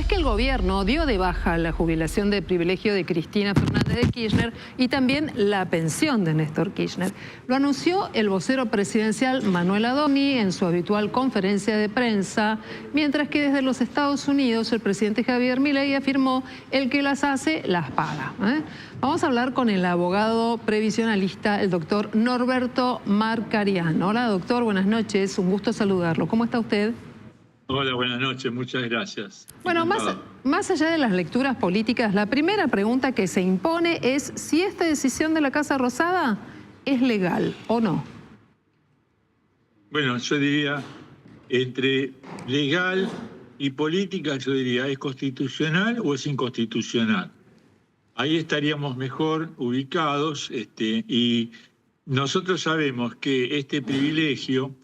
es que el gobierno dio de baja la jubilación de privilegio de Cristina Fernández de Kirchner y también la pensión de Néstor Kirchner. Lo anunció el vocero presidencial Manuel Adorni en su habitual conferencia de prensa, mientras que desde los Estados Unidos el presidente Javier Milei afirmó: el que las hace, las paga. Vamos a hablar con el abogado previsionalista, el doctor Norberto Marcarián. Hola, doctor, buenas noches, un gusto saludarlo. ¿Cómo está usted? Hola, buenas noches, muchas gracias. Bueno, más allá de las lecturas políticas, la primera pregunta que se impone es si esta decisión de la Casa Rosada es legal o no. Bueno, yo diría, entre legal y política, yo diría, ¿es constitucional o es inconstitucional? Ahí estaríamos mejor ubicados, y nosotros sabemos que este privilegio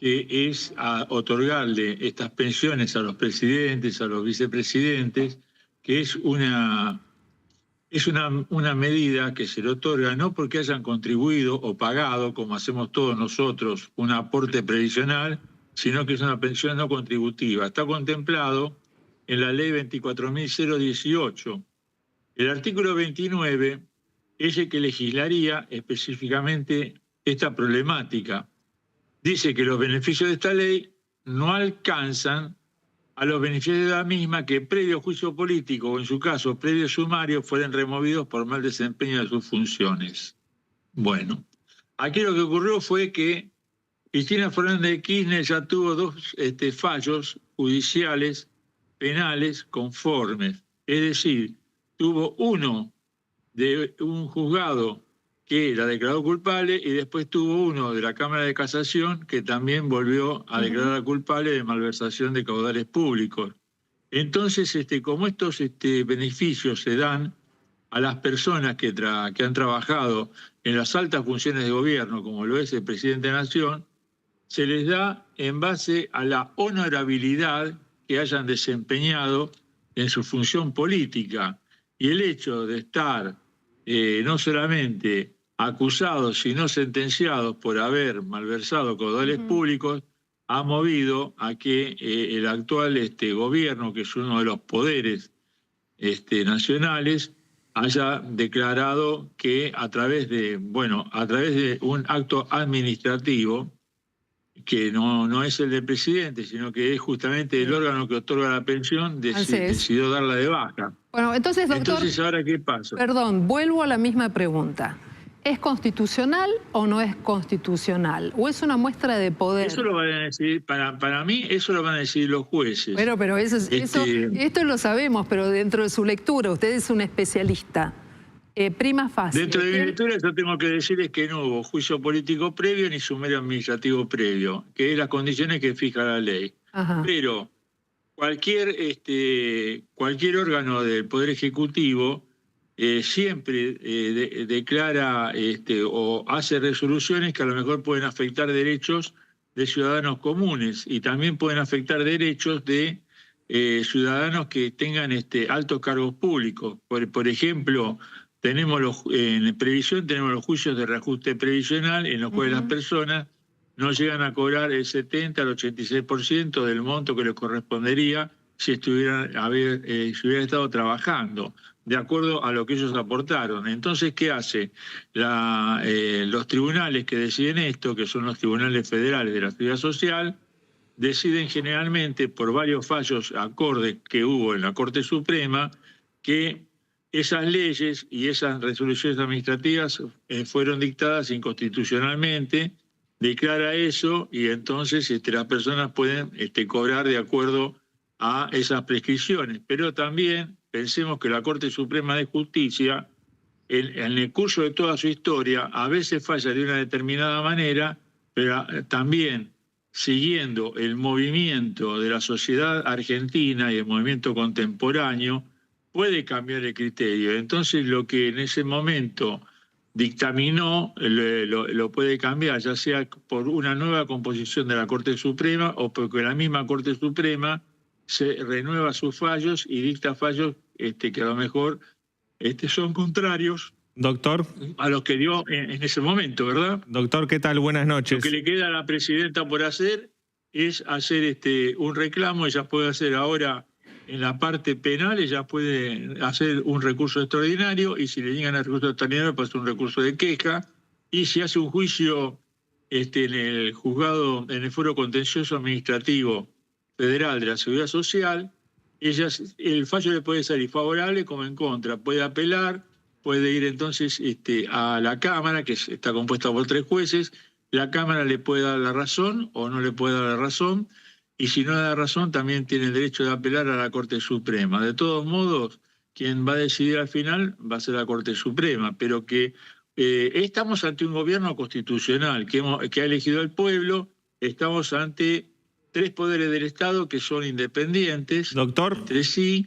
que es a otorgarle estas pensiones a los presidentes, a los vicepresidentes, que es una medida que se le otorga no porque hayan contribuido o pagado, como hacemos todos nosotros, un aporte previsional, sino que es una pensión no contributiva. Está contemplado en la ley 24.018. El artículo 29 es el que legislaría específicamente esta problemática. Dice que los beneficios de esta ley no alcanzan a los beneficios de la misma que previo juicio político o en su caso previo sumario fueron removidos por mal desempeño de sus funciones. Bueno, aquí lo que ocurrió fue que Cristina Fernández de Kirchner ya tuvo dos fallos judiciales penales conformes. Es decir, tuvo uno de un juzgado que la declaró culpable y después tuvo uno de la Cámara de Casación que también volvió a declarar culpable de malversación de caudales públicos. Entonces, como estos beneficios se dan a las personas que han trabajado en las altas funciones de gobierno, como lo es el presidente de la Nación, se les da en base a la honorabilidad que hayan desempeñado en su función política. Y el hecho de estar no solamente acusados sino sentenciados por haber malversado caudales públicos, ha movido a que el actual gobierno, que es uno de los poderes nacionales, haya declarado que a través de un acto administrativo, que no es el del presidente, sino que es justamente el órgano que otorga la pensión, decidió darla de baja. Bueno, entonces, doctor, ¿ahora qué pasa? Perdón, vuelvo a la misma pregunta. ¿Es constitucional o no es constitucional? ¿O es una muestra de poder? Eso lo van a decir, para mí, eso lo van a decir los jueces. Pero esto lo sabemos, pero dentro de su lectura, usted es un especialista. Prima facie. Dentro de mi lectura yo tengo que decirles que no hubo juicio político previo ni sumario administrativo previo, que es las condiciones que fija la ley. Pero cualquier órgano del Poder Ejecutivo siempre declara o hace resoluciones que a lo mejor pueden afectar derechos de ciudadanos comunes y también pueden afectar derechos de ciudadanos que tengan altos cargos públicos. Por ejemplo, en previsión tenemos los juicios de reajuste previsional en los cuales las personas no llegan a cobrar el 70 al 86% del monto que les correspondería si hubieran estado trabajando, de acuerdo a lo que ellos aportaron. Entonces, ¿qué hace? Los tribunales que deciden esto, que son los tribunales federales de la Seguridad Social, deciden generalmente, por varios fallos acordes que hubo en la Corte Suprema, que esas leyes y esas resoluciones administrativas fueron dictadas inconstitucionalmente, declara eso y entonces las personas pueden cobrar de acuerdo a esas prescripciones. Pero también pensemos que la Corte Suprema de Justicia, en el curso de toda su historia, a veces falla de una determinada manera, pero también siguiendo el movimiento de la sociedad argentina y el movimiento contemporáneo, puede cambiar el criterio. Entonces, lo que en ese momento dictaminó lo puede cambiar, ya sea por una nueva composición de la Corte Suprema o porque la misma Corte Suprema se renueva sus fallos y dicta fallos que a lo mejor son contrarios, doctor, a los que dio en ese momento, ¿verdad? Doctor, ¿qué tal? Buenas noches. Lo que le queda a la presidenta por hacer es hacer un reclamo. Ella puede hacer ahora en la parte penal ella puede hacer un recurso extraordinario y si le llegan al recurso extraordinario puede hacer un recurso de queja y si hace un juicio en el juzgado, en el foro contencioso administrativo federal de la Seguridad Social, el fallo le puede salir favorable como en contra, puede apelar, puede ir entonces a la Cámara, que está compuesta por 3 jueces, la Cámara le puede dar la razón o no le puede dar la razón, y si no le da razón también tiene el derecho de apelar a la Corte Suprema. De todos modos, quien va a decidir al final va a ser la Corte Suprema, pero que estamos ante un gobierno constitucional que ha elegido el pueblo, estamos ante 3 poderes del Estado que son independientes Doctor. entre sí.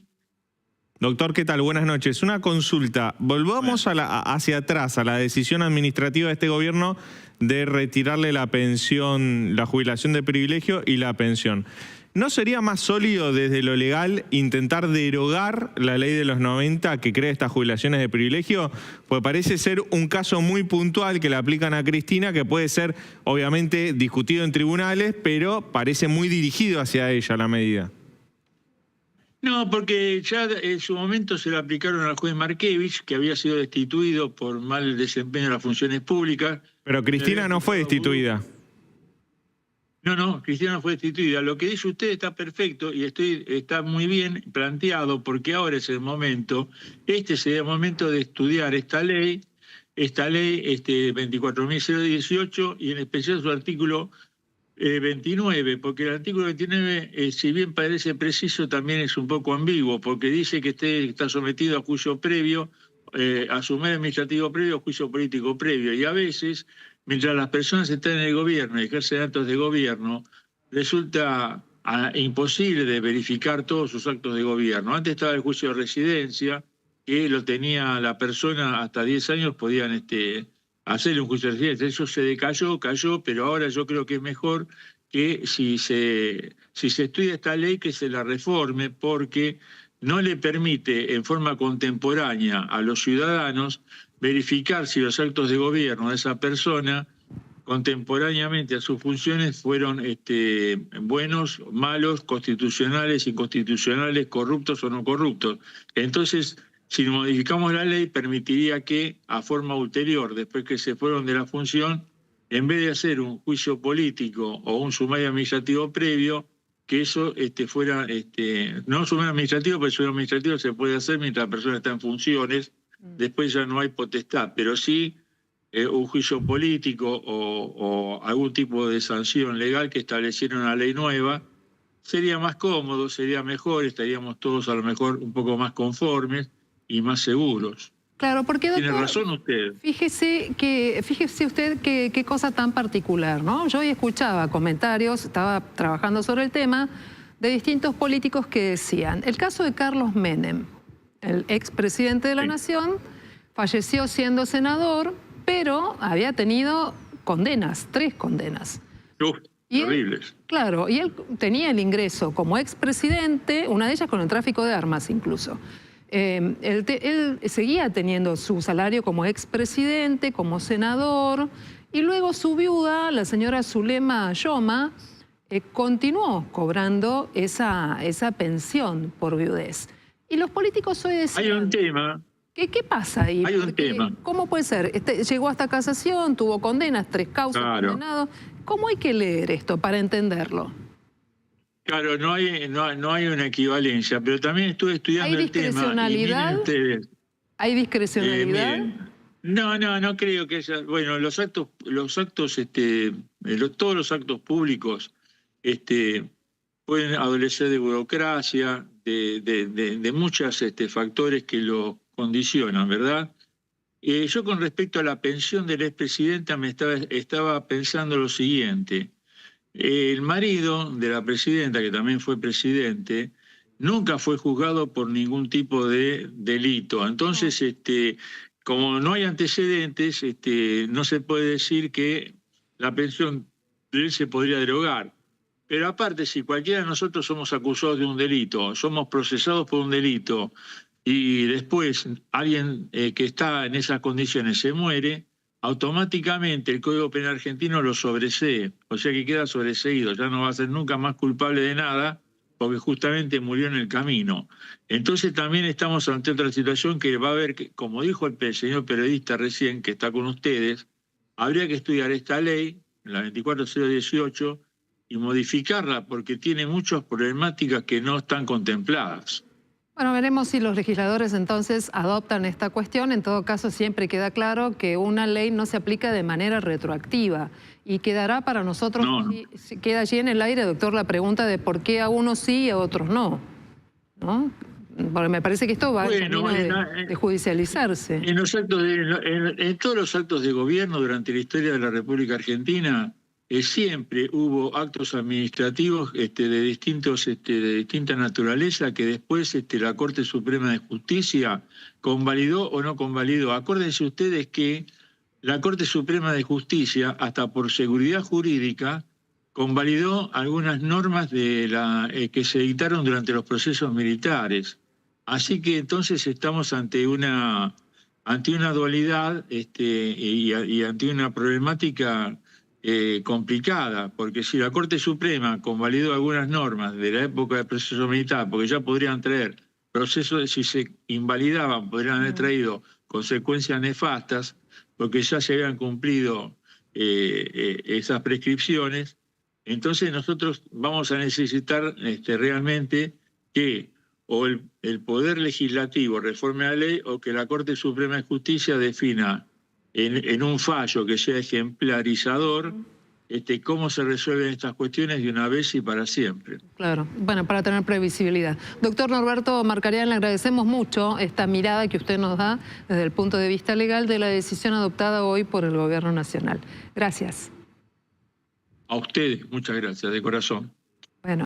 Doctor, ¿qué tal? Buenas noches. Una consulta. Volvamos hacia atrás, a la decisión administrativa de este gobierno de retirarle la pensión, la jubilación de privilegio y la pensión. ¿No sería más sólido desde lo legal intentar derogar la ley de los 90 que crea estas jubilaciones de privilegio? Pues parece ser un caso muy puntual que le aplican a Cristina, que puede ser obviamente discutido en tribunales, pero parece muy dirigido hacia ella la medida. No, porque ya en su momento se le aplicaron al juez Markevich, que había sido destituido por mal desempeño de las funciones públicas. Pero Cristina no fue destituida. No, Cristina no fue destituida. Lo que dice usted está perfecto y está muy bien planteado porque ahora es el momento, sería el momento de estudiar esta ley 24.018 y en especial su artículo 29, porque el artículo 29, si bien parece preciso, también es un poco ambiguo, porque dice que está sometido a juicio previo, a sumario administrativo previo, juicio político previo, y a veces, mientras las personas están en el gobierno y ejercen actos de gobierno, resulta imposible de verificar todos sus actos de gobierno. Antes estaba el juicio de residencia, que lo tenía la persona hasta 10 años, podían hacerle un juicio de residencia. Eso se decayó, cayó, pero ahora yo creo que es mejor que si se estudia esta ley que se la reforme, porque no le permite en forma contemporánea a los ciudadanos verificar si los actos de gobierno de esa persona contemporáneamente a sus funciones fueron buenos, malos, constitucionales, inconstitucionales, corruptos o no corruptos. Entonces, si modificamos la ley, permitiría que a forma ulterior, después que se fueron de la función, en vez de hacer un juicio político o un sumario administrativo previo, que eso fuera, no sumario administrativo, porque el sumario administrativo se puede hacer mientras la persona está en funciones, después ya no hay potestad, pero sí un juicio político o algún tipo de sanción legal que estableciera una ley nueva, sería más cómodo, sería mejor, estaríamos todos a lo mejor un poco más conformes y más seguros. Claro, porque doctor, tiene razón usted. Fíjese usted qué cosa tan particular, ¿no? Yo hoy escuchaba comentarios, estaba trabajando sobre el tema, de distintos políticos que decían, el caso de Carlos Menem, el expresidente de la Nación, falleció siendo senador, pero había tenido condenas, 3 condenas. Horribles. Claro, y él tenía el ingreso como expresidente, una de ellas con el tráfico de armas incluso. Él seguía teniendo su salario como expresidente, como senador, y luego su viuda, la señora Zulema Yoma, continuó cobrando esa pensión por viudez. Y los políticos hoy decían... Hay un tema... ¿Qué pasa ahí? Hay un tema. ¿Cómo puede ser? Llegó hasta casación, tuvo condenas, 3 causas, condenado. ¿Cómo hay que leer esto para entenderlo? Claro, no hay una equivalencia, pero también estuve estudiando el tema. ¿Hay discrecionalidad? No creo que haya. Bueno, todos los actos públicos pueden adolecer de burocracia, de muchos factores que lo condicionan, ¿verdad? Yo con respecto a la pensión de la expresidenta estaba pensando lo siguiente. El marido de la presidenta, que también fue presidente, nunca fue juzgado por ningún tipo de delito. Entonces, como no hay antecedentes, no se puede decir que la pensión de él se podría derogar. Pero aparte, si cualquiera de nosotros somos acusados de un delito, somos procesados por un delito, y después alguien que está en esas condiciones se muere, automáticamente el Código Penal argentino lo sobresee, o sea que queda sobreseído, ya no va a ser nunca más culpable de nada, porque justamente murió en el camino. Entonces también estamos ante otra situación que va a haber, que, como dijo el señor periodista recién que está con ustedes, habría que estudiar esta ley, la 24018, y modificarla porque tiene muchas problemáticas que no están contempladas. Bueno, veremos si los legisladores entonces adoptan esta cuestión. En todo caso, siempre queda claro que una ley no se aplica de manera retroactiva y quedará para nosotros, queda allí en el aire, doctor, la pregunta de por qué a unos sí y a otros no, ¿no? Porque me parece que esto va en camino de judicializarse. En todos los actos de gobierno durante la historia de la República Argentina, siempre hubo actos administrativos de distinta naturaleza que después la Corte Suprema de Justicia convalidó o no convalidó. Acuérdense ustedes que la Corte Suprema de Justicia, hasta por seguridad jurídica, convalidó algunas normas que se dictaron durante los procesos militares. Así que entonces estamos ante una dualidad y ante una problemática complicada, porque si la Corte Suprema convalidó algunas normas de la época del proceso militar, porque ya podrían traer procesos, si se invalidaban, podrían haber traído consecuencias nefastas, porque ya se habían cumplido esas prescripciones, entonces nosotros vamos a necesitar realmente que o el Poder Legislativo reforme la ley o que la Corte Suprema de Justicia defina en un fallo que sea ejemplarizador cómo se resuelven estas cuestiones de una vez y para siempre. Claro, bueno, para tener previsibilidad. Doctor Norberto Marcarián, le agradecemos mucho esta mirada que usted nos da desde el punto de vista legal de la decisión adoptada hoy por el Gobierno Nacional. Gracias. A ustedes, muchas gracias, de corazón.